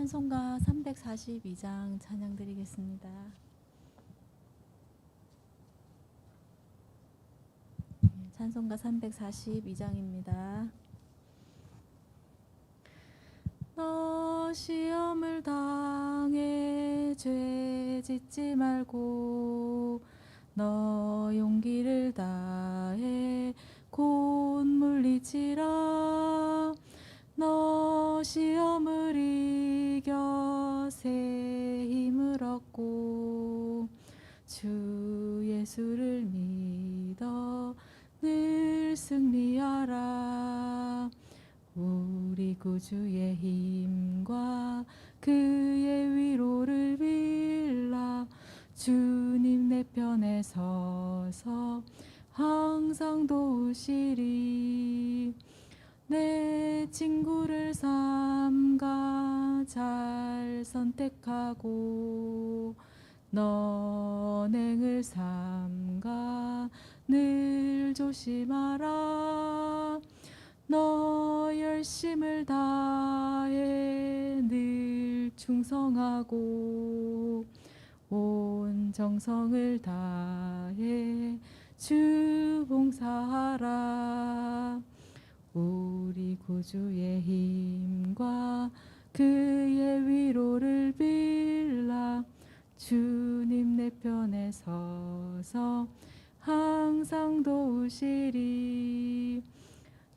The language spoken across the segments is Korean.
찬송가 342장 찬양 드리겠습니다. 찬송가 342장입니다. 너 시험을 당해 죄 짓지 말고 너 용기를 다해 곧 물리치라. 너 시험을 이겨 새 힘을 얻고 주 예수를 믿어 늘 승리하라. 우리 구주의 힘과 그의 위로를 빌라. 주님 내 편에 서서 항상 도우시리. 내 친구를 삼가 잘 선택하고 너행을 삼가 늘 조심하라. 너 열심을 다해 늘 충성하고 온 정성을 다해 주 봉사하라. 우리 구주의 힘과 그의 위로를 빌라. 주님 내 편에 서서 항상 도우시리.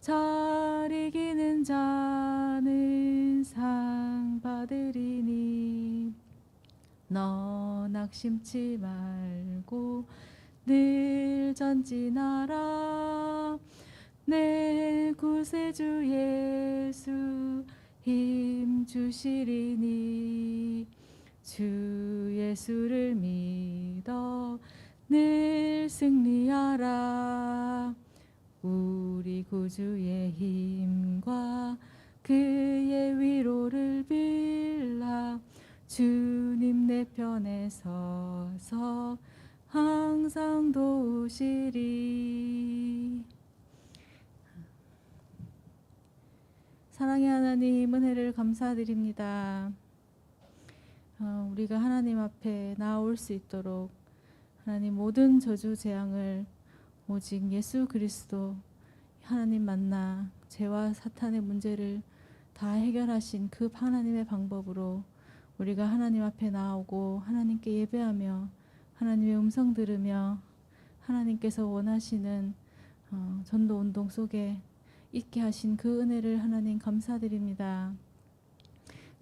잘 이기는 자는 상 받으리니 너 낙심치 말고 늘 전진하라. 내 구세주 예수 힘 주시리니 주 예수를 믿어 늘 승리하라. 우리 구주의 힘과 그의 위로를 빌라. 주님 내 편에 서서 항상 도우시리. 사랑의 하나님, 은혜를 감사드립니다. 우리가 하나님 앞에 나올 수 있도록 하나님 모든 저주 재앙을 오직 예수 그리스도 하나님 만나 죄와 사탄의 문제를 다 해결하신 그 하나님의 방법으로 우리가 하나님 앞에 나오고 하나님께 예배하며 하나님의 음성 들으며 하나님께서 원하시는 전도 운동 속에 있게 하신 그 은혜를 하나님 감사드립니다.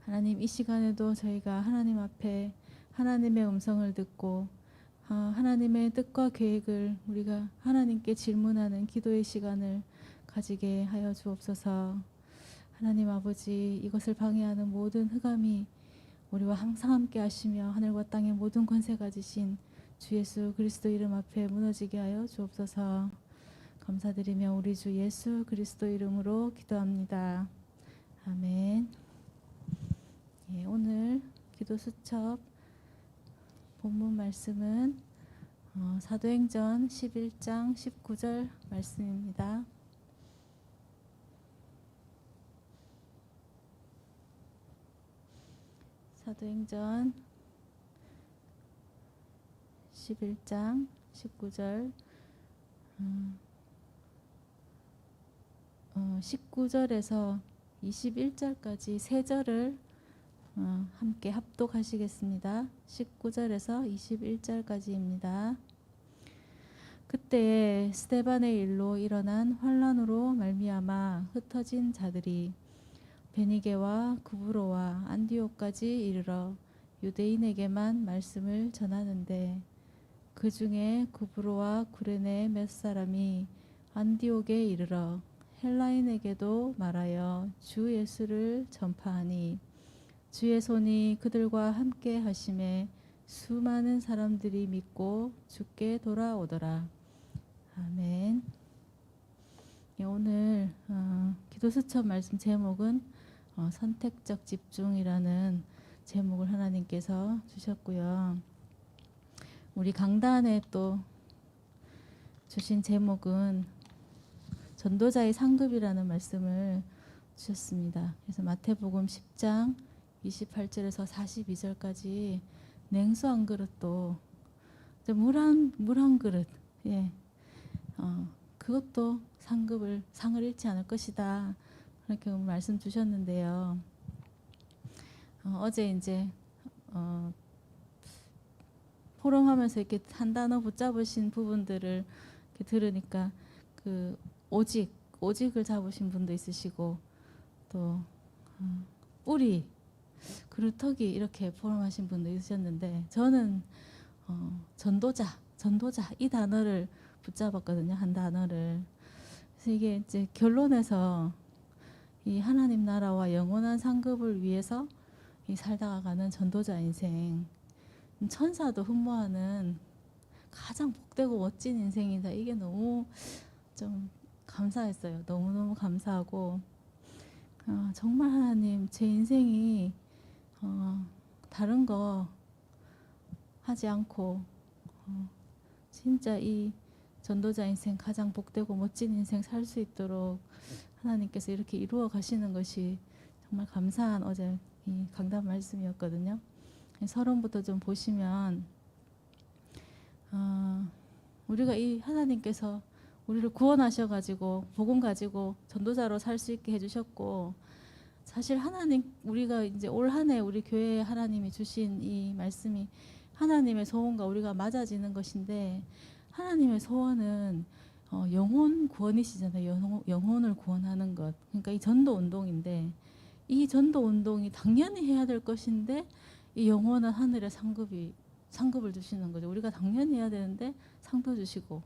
하나님, 이 시간에도 저희가 하나님 앞에 하나님의 음성을 듣고 하나님의 뜻과 계획을 우리가 하나님께 질문하는 기도의 시간을 가지게 하여 주옵소서. 하나님 아버지, 이것을 방해하는 모든 흑암이 우리와 항상 함께 하시며 하늘과 땅의 모든 권세 가지신 주 예수 그리스도 이름 앞에 무너지게 하여 주옵소서. 감사드리며 우리 주 예수 그리스도 이름으로 기도합니다. 아멘. 예, 오늘 기도 수첩 본문 말씀은 사도행전 11장 19절 말씀입니다. 사도행전 11장 19절 19절에서 21절까지 세 절을 함께 합독하시겠습니다. 19절에서 21절까지입니다. 그때에 스데반의 일로 일어난 환란으로 말미암아 흩어진 자들이 베니게와 구브로와 안디옥까지 이르러 유대인에게만 말씀을 전하는데 그 중에 구브로와 구레네 몇 사람이 안디옥에 이르러 헬라인에게도 말하여 주 예수를 전파하니 주의 손이 그들과 함께 하심에 수많은 사람들이 믿고 주께 돌아오더라. 아멘. 예, 오늘 기도 수첩 말씀 제목은 선택적 집중이라는 제목을 하나님께서 주셨고요. 우리 강단에 또 주신 제목은 전도자의 상급이라는 말씀을 주셨습니다. 그래서 마태복음 10장 28절에서 42절까지 냉수 한 그릇도 물 한 그릇, 예, 그것도 상을 잃지 않을 것이다. 그렇게 말씀 주셨는데요. 어제 이제 포럼하면서 이렇게 한 단어 붙잡으신 부분들을 이렇게 들으니까 그 오직을 잡으신 분도 있으시고 또 뿌리, 그루터기 이렇게 포럼하신 분도 있으셨는데 저는 전도자 이 단어를 붙잡았거든요. 한 단어를. 그래서 이게 이제 결론에서 이 하나님 나라와 영원한 상급을 위해서 이 살다가 가는 전도자 인생, 천사도 흠모하는 가장 복되고 멋진 인생이다. 이게 너무 좀 감사했어요. 너무너무 감사하고 정말 하나님 제 인생이 다른 거 하지 않고 진짜 이 전도자 인생 가장 복되고 멋진 인생 살 수 있도록 하나님께서 이렇게 이루어 가시는 것이 정말 감사한 어제 이 강단 말씀이었거든요. 서론부터 좀 보시면 우리가 이 하나님께서 우리를 구원하셔가지고 복음 가지고 전도자로 살 수 있게 해주셨고, 사실 하나님 우리가 이제 올 한 해 우리 교회에 하나님이 주신 이 말씀이 하나님의 소원과 우리가 맞아지는 것인데, 하나님의 소원은 영혼 구원이시잖아요. 영혼을 구원하는 것. 그러니까 이 전도 운동인데, 이 전도 운동이 당연히 해야 될 것인데 이 영원한 하늘의 상급을 주시는 거죠. 우리가 당연히 해야 되는데 상도 주시고.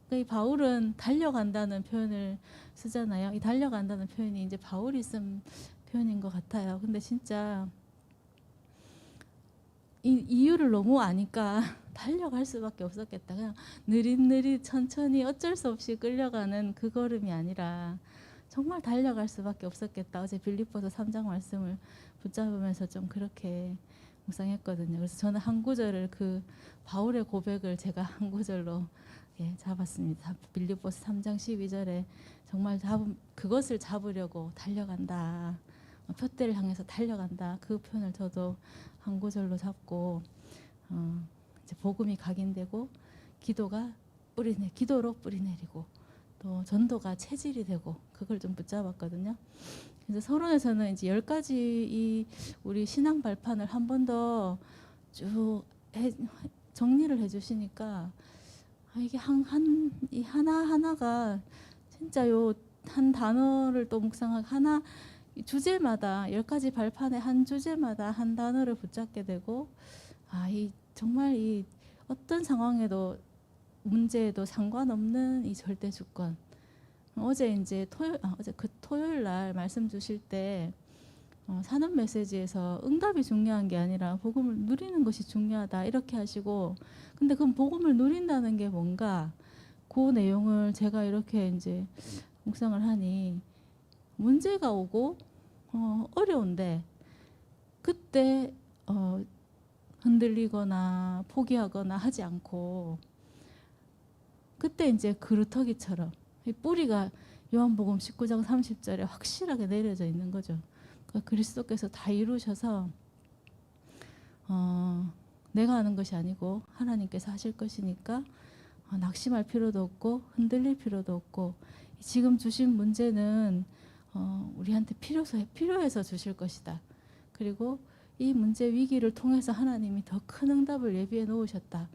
그러니까 이 바울은 달려간다는 표현을 쓰잖아요. 이 달려간다는 표현이 이제 바울이 쓴 표현인 것 같아요. 근데 진짜 이 이유를 너무 아니까 달려갈 수밖에 없었겠다. 그냥 느릿느릿 천천히 어쩔 수 없이 끌려가는 그 걸음이 아니라 정말 달려갈 수밖에 없었겠다. 어제 빌립보서 3장 말씀을 붙잡으면서 좀 그렇게 묵상했거든요. 그래서 저는 한 구절을 그 바울의 고백을 제가 한 구절로 잡았습니다. 빌립보서 3장 12절에 정말 그것을 잡으려고 달려간다. 표대를 향해서 달려간다. 그 표현을 저도 한 구절로 잡고 이제 복음이 각인되고 기도로 뿌리 내리고 또 전도가 체질이 되고 그걸 좀 붙잡았거든요. 그래서 서론에서는 이제 10가지 이 우리 신앙 발판을 한 번 더 쭉 정리를 해주시니까 이게 이 하나하나가 진짜 요 한 단어를 또 묵상하고 하나 주제마다 10가지 발판의 한 주제마다 한 단어를 붙잡게 되고 이 정말 이 어떤 상황에도 문제에도 상관없는 이 절대 주권. 어제 이제 토요일 날 말씀 주실 때 산업 메시지에서 응답이 중요한 게 아니라 복음을 누리는 것이 중요하다 이렇게 하시고, 근데 그럼 복음을 누린다는 게 뭔가 그 내용을 제가 이렇게 이제 묵상을 하니 문제가 오고 어려운데 그때 흔들리거나 포기하거나 하지 않고 그때 이제 그루터기처럼 이 뿌리가 요한복음 19장 30절에 확실하게 내려져 있는 거죠. 그러니까 그리스도께서 다 이루셔서 내가 하는 것이 아니고 하나님께서 하실 것이니까 낙심할 필요도 없고 흔들릴 필요도 없고, 지금 주신 문제는 우리한테 필요해서 주실 것이다. 그리고 이 문제 위기를 통해서 하나님이 더 큰 응답을 예비해 놓으셨다.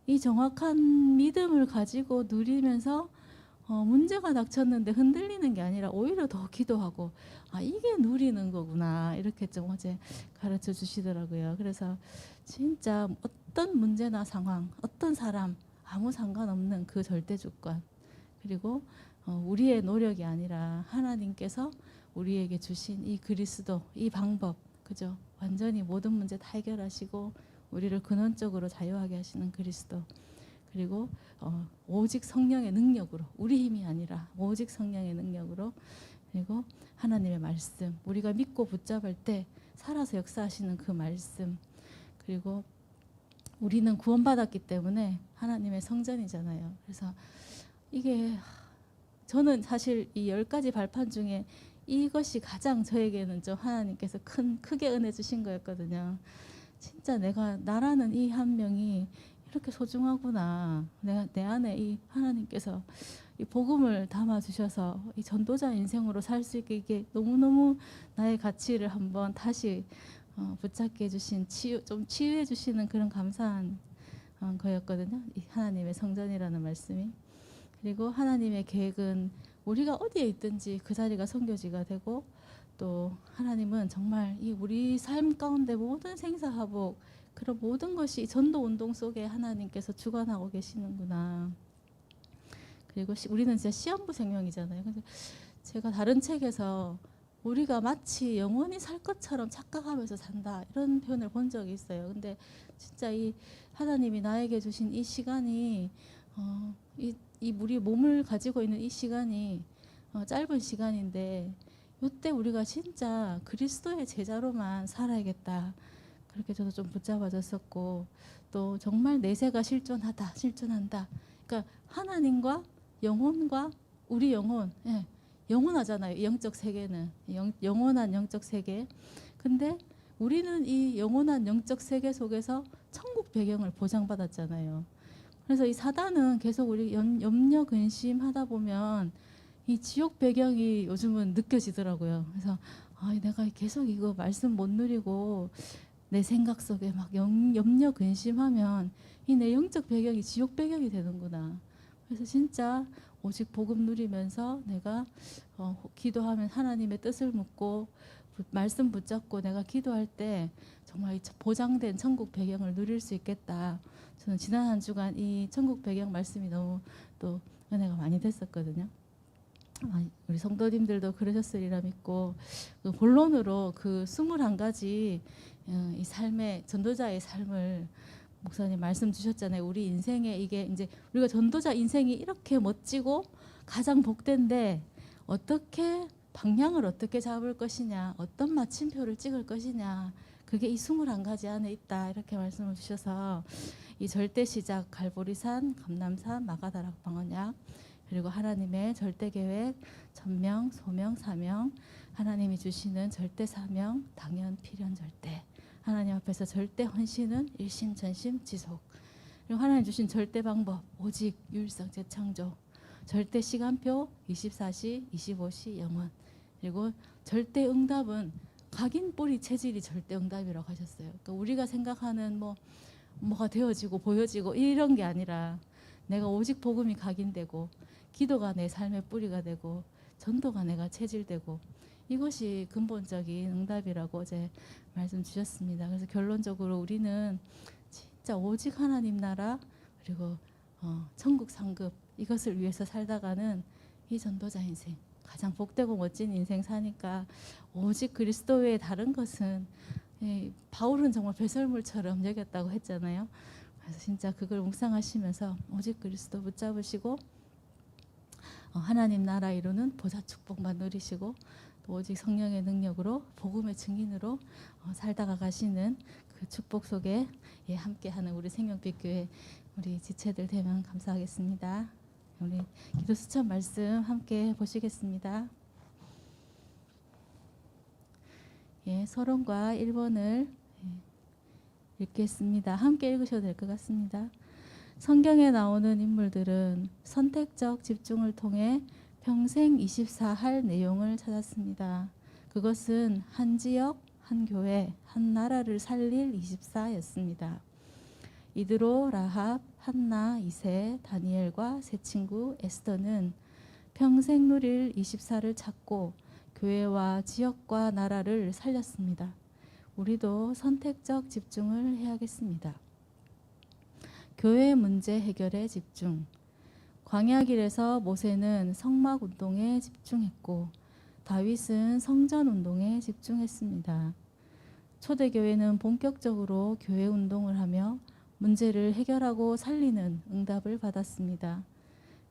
이 정확한 믿음을 가지고 누리면서 문제가 닥쳤는데 흔들리는 게 아니라 오히려 더 기도하고 이게 누리는 거구나 이렇게 좀 어제 가르쳐 주시더라고요. 그래서 진짜 어떤 문제나 상황, 어떤 사람 아무 상관없는 그 절대 주권, 그리고 우리의 노력이 아니라 하나님께서 우리에게 주신 이 그리스도, 이 방법, 그죠? 완전히 모든 문제 다 해결하시고 우리를 근원적으로 자유하게 하시는 그리스도, 그리고 오직 성령의 능력으로, 우리 힘이 아니라 오직 성령의 능력으로, 그리고 하나님의 말씀, 우리가 믿고 붙잡을 때 살아서 역사하시는 그 말씀, 그리고 우리는 구원받았기 때문에 하나님의 성전이잖아요. 그래서 이게 저는 사실 이 10가지 발판 중에 이것이 가장 저에게는 좀 하나님께서 크게 은혜 주신 거였거든요. 진짜 나라는 이 한 명이 이렇게 소중하구나. 내 안에 이 하나님께서 이 복음을 담아 주셔서 이 전도자 인생으로 살 수 있게 이게 너무너무 나의 가치를 한번 다시 붙잡게 해주신 좀 치유해 주시는 그런 감사한 거였거든요. 이 하나님의 성전이라는 말씀이. 그리고 하나님의 계획은 우리가 어디에 있든지 그 자리가 선교지가 되고, 또 하나님은 정말 이 우리 삶 가운데 모든 생사화복, 그런 모든 것이 전도 운동 속에 하나님께서 주관하고 계시는구나. 그리고 우리는 진짜 시한부 생명이잖아요. 근데 제가 다른 책에서 우리가 마치 영원히 살 것처럼 착각하면서 산다, 이런 표현을 본 적이 있어요. 근데 진짜 이 하나님이 나에게 주신 이 시간이 이 우리 몸을 가지고 있는 이 시간이 짧은 시간인데, 이때 우리가 진짜 그리스도의 제자로만 살아야겠다. 그렇게 저도 좀 붙잡아졌었고, 또 정말 내세가 실존한다. 그러니까 하나님과 영혼과 우리 영혼, 예, 영원하잖아요. 영적 세계는 영원한 영적 세계. 근데 우리는 이 영원한 영적 세계 속에서 천국 배경을 보장받았잖아요. 그래서 이 사단은 계속 우리 염려 근심하다 보면 이 지옥 배경이 요즘은 느껴지더라고요. 그래서 내가 계속 이거 말씀 못 누리고 내 생각 속에 막 염려 근심하면 이 내 영적 배경이 지옥 배경이 되는구나. 그래서 진짜 오직 복음 누리면서 내가 기도하면 하나님의 뜻을 묻고 말씀 붙잡고 내가 기도할 때 정말 보장된 천국 배경을 누릴 수 있겠다. 저는 지난 한 주간 이 천국 배경 말씀이 너무 또 은혜가 많이 됐었거든요. 우리 성도님들도 그러셨으리라 믿고, 그 본론으로 그 21가지 이 삶의 전도자의 삶을 목사님 말씀 주셨잖아요. 우리 인생에 이게 이제 우리가 전도자 인생이 이렇게 멋지고 가장 복된데 어떻게 방향을 어떻게 잡을 것이냐, 어떤 마침표를 찍을 것이냐, 그게 이 21가지 안에 있다, 이렇게 말씀을 주셔서 이 절대 시작, 갈보리산, 감람산, 마가다락 방언약, 그리고 하나님의 절대 계획, 전명, 소명, 사명, 하나님이 주시는 절대 사명, 당연, 필연, 절대, 하나님 앞에서 절대 헌신은 일심, 전심, 지속, 그리고 하나님 주신 절대 방법, 오직, 유일성, 재창조, 절대 시간표, 24시, 25시, 영원, 그리고 절대 응답은 각인 뿌리 체질이 절대 응답이라고 하셨어요. 그러니까 우리가 생각하는 뭐가 되어지고 보여지고 이런 게 아니라 내가 오직 복음이 각인되고 기도가 내 삶의 뿌리가 되고 전도가 내가 체질되고, 이것이 근본적인 응답이라고 어제 말씀 주셨습니다. 그래서 결론적으로 우리는 진짜 오직 하나님 나라, 그리고 천국 상급, 이것을 위해서 살다가는 이 전도자 인생, 가장 복되고 멋진 인생 사니까 오직 그리스도 외에 다른 것은, 바울은 정말 배설물처럼 여겼다고 했잖아요. 그래서 진짜 그걸 묵상하시면서 오직 그리스도 붙잡으시고 하나님 나라 이루는 보좌 축복만 누리시고, 또 오직 성령의 능력으로 복음의 증인으로 살다가 가시는 그 축복 속에 함께하는 우리 생명빛 교회 우리 지체들 되면 감사하겠습니다. 우리 기도 수천 말씀 함께 보시겠습니다. 서론과 1번을 읽겠습니다. 함께 읽으셔도 될 것 같습니다. 성경에 나오는 인물들은 선택적 집중을 통해 평생 24 할 내용을 찾았습니다. 그것은 한 지역, 한 교회, 한 나라를 살릴 24였습니다. 이드로, 라합, 한나, 이세, 다니엘과 세 친구 에스더는 평생 누릴 24를 찾고 교회와 지역과 나라를 살렸습니다. 우리도 선택적 집중을 해야겠습니다. 교회 문제 해결에 집중. 광야길에서 모세는 성막 운동에 집중했고 다윗은 성전 운동에 집중했습니다. 초대교회는 본격적으로 교회 운동을 하며 문제를 해결하고 살리는 응답을 받았습니다.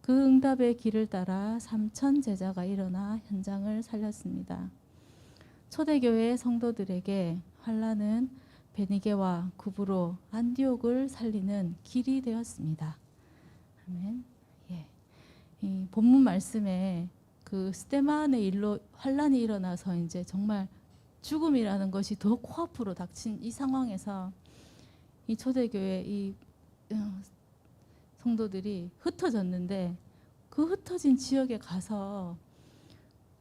그 응답의 길을 따라 3,000 제자가 일어나 현장을 살렸습니다. 초대교회 성도들에게 환란은 베니게와 구브로, 안디옥을 살리는 길이 되었습니다. 아멘. 이 본문 말씀에 그 스테반의 일로 환란이 일어나서 이제 정말 죽음이라는 것이 더 코앞으로 닥친 이 상황에서 이 초대교회 이 성도들이 흩어졌는데 그 흩어진 지역에 가서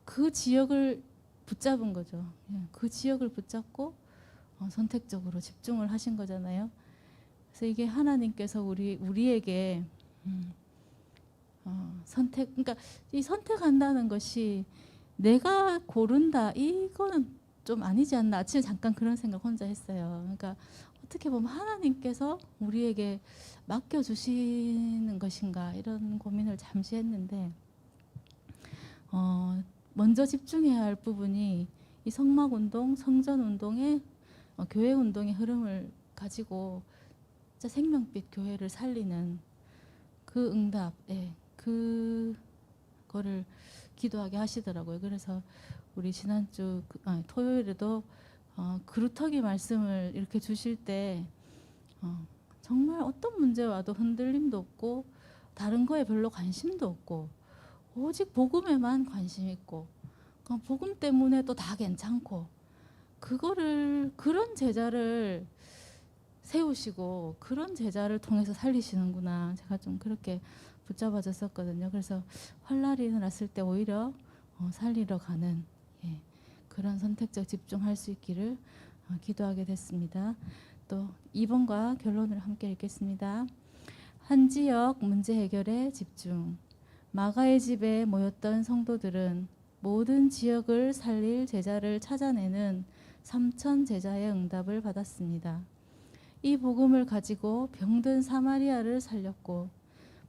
그 지역을 붙잡은 거죠. 그 지역을 붙잡고 선택적으로 집중을 하신 거잖아요. 그래서 이게 하나님께서 우리에게 선택, 그러니까 이 선택한다는 것이 내가 고른다 이거는 좀 아니지 않나. 아침에 잠깐 그런 생각 혼자 했어요. 그러니까 어떻게 보면 하나님께서 우리에게 맡겨주시는 것인가 이런 고민을 잠시 했는데 먼저 집중해야 할 부분이 이 성막운동, 성전운동의 교회 운동의 흐름을 가지고 진짜 생명빛 교회를 살리는 그 응답, 그거를 기도하게 하시더라고요. 그래서 우리 지난주 토요일에도 그루터기 말씀을 이렇게 주실 때 정말 어떤 문제 와도 흔들림도 없고 다른 거에 별로 관심도 없고 오직 복음에만 관심 있고 복음 때문에 또 다 괜찮고 그런 제자를 세우시고 그런 제자를 통해서 살리시는구나. 제가 좀 그렇게 붙잡아졌었거든요. 그래서 환란이 일어났을 때 오히려 살리러 가는 그런 선택적 집중할 수 있기를 기도하게 됐습니다. 또 2번과 결론을 함께 읽겠습니다. 한 지역 문제 해결에 집중. 마가의 집에 모였던 성도들은 모든 지역을 살릴 제자를 찾아내는 3천 제자의 응답을 받았습니다. 이 복음을 가지고 병든 사마리아를 살렸고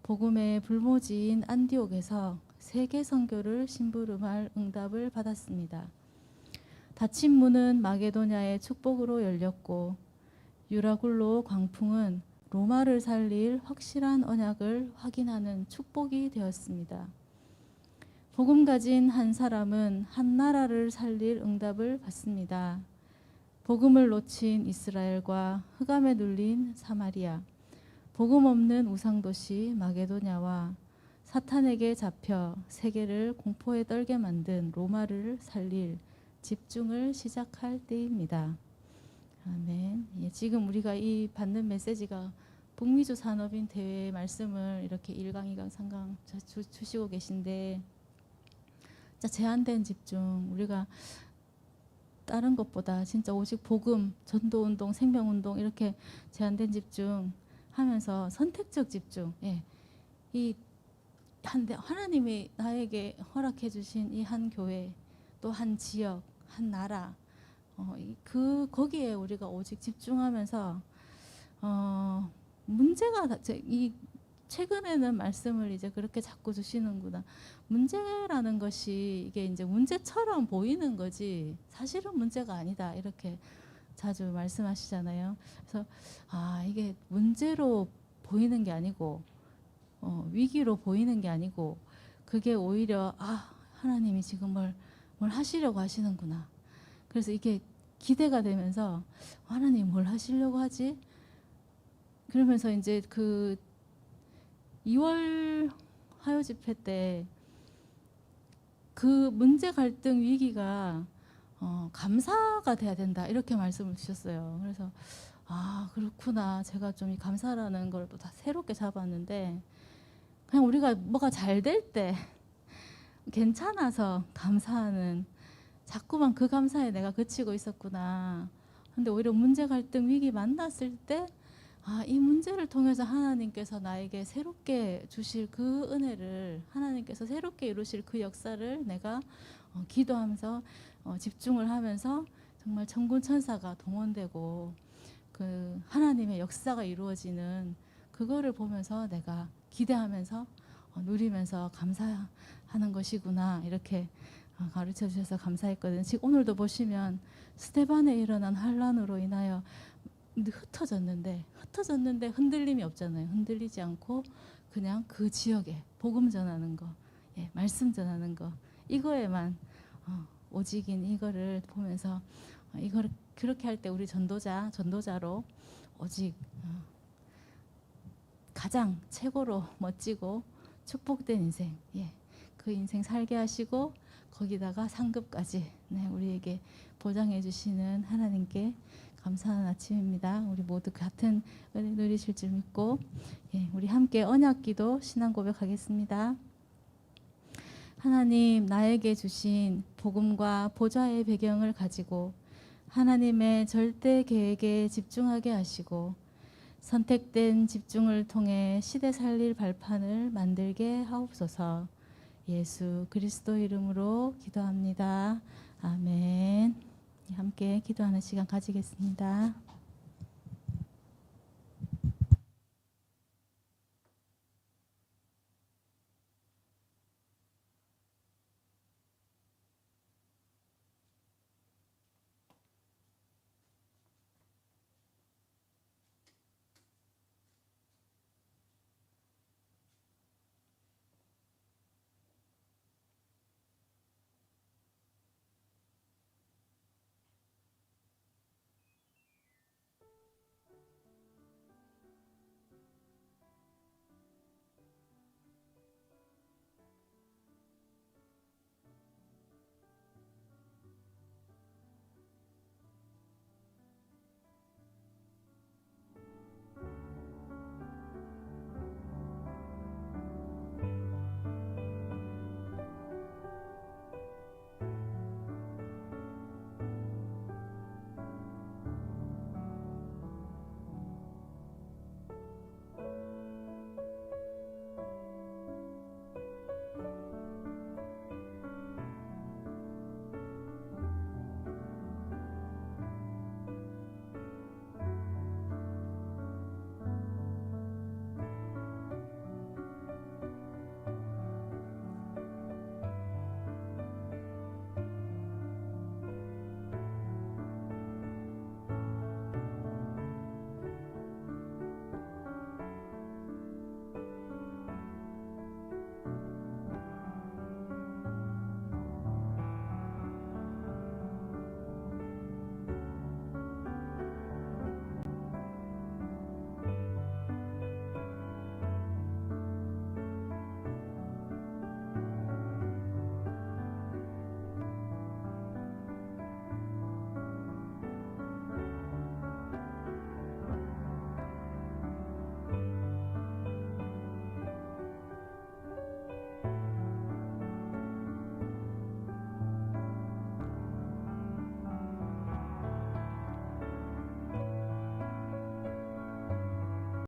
복음의 불모지인 안디옥에서 세계 선교를 심부름할 응답을 받았습니다. 닫힌 문은 마게도냐의 축복으로 열렸고 유라굴로 광풍은 로마를 살릴 확실한 언약을 확인하는 축복이 되었습니다. 복음 가진 한 사람은 한 나라를 살릴 응답을 받습니다. 복음을 놓친 이스라엘과 흑암에 눌린 사마리아, 복음 없는 우상도시 마게도냐와 사탄에게 잡혀 세계를 공포에 떨게 만든 로마를 살릴 집중을 시작할 때입니다. 아멘. 지금 우리가 이 받는 메시지가 북미주 산업인 대회 말씀을 이렇게 1강, 2강, 3강 주시고 계신데 진짜 제한된 집중, 우리가 다른 것보다 진짜 오직 복음, 전도운동, 생명운동 이렇게 제한된 집중 하면서 선택적 집중, 이 하나님이 나에게 허락해 주신 이 한 교회, 또 한 지역, 한 나라, 거기에 우리가 오직 집중하면서 문제가 이 최근에는 말씀을 이제 그렇게 자꾸 주시는구나. 문제라는 것이 이게 이제 문제처럼 보이는 거지 사실은 문제가 아니다 이렇게 자주 말씀하시잖아요. 그래서 이게 문제로 보이는 게 아니고 위기로 보이는 게 아니고 그게 오히려 하나님이 지금 뭘 하시려고 하시는구나. 그래서 이게 기대가 되면서 하나님 뭘 하시려고 하지? 그러면서 이제 그 2월 화요 집회 때 그 문제 갈등 위기가 감사가 돼야 된다 이렇게 말씀을 주셨어요. 그래서 그렇구나. 제가 좀 이 감사라는 걸 또 다 새롭게 잡았는데 그냥 우리가 뭐가 잘 될 때 괜찮아서 감사하는 자꾸만 그 감사에 내가 그치고 있었구나. 근데 오히려 문제 갈등 위기 만났을 때 이 문제를 통해서 하나님께서 나에게 새롭게 주실 그 은혜를 하나님께서 새롭게 이루실 그 역사를 내가 기도하면서 집중을 하면서 정말 천군 천사가 동원되고 그 하나님의 역사가 이루어지는 그거를 보면서 내가 기대하면서 누리면서 감사하는 것이구나 이렇게 가르쳐 주셔서 감사했거든요. 지금 오늘도 보시면 스데반에 일어난 환란으로 인하여 흩어졌는데 흔들림이 없잖아요. 흔들리지 않고 그냥 그 지역에 복음 전하는 거, 말씀 전하는 거 이거에만 오직인 이거를 보면서 이거를 그렇게 할 때 우리 전도자로 오직 가장 최고로 멋지고 축복된 인생, 그 인생 살게 하시고 거기다가 상급까지 우리에게 보장해 주시는 하나님께 감사하는 아침입니다. 우리 모두 같은 은혜 누리실 줄 믿고 우리 함께 언약기도 신앙 고백하겠습니다. 하나님, 나에게 주신 복음과 보좌의 배경을 가지고 하나님의 절대 계획에 집중하게 하시고 선택된 집중을 통해 시대 살릴 발판을 만들게 하옵소서. 예수 그리스도 이름으로 기도합니다. 아멘. 함께 기도하는 시간 가지겠습니다.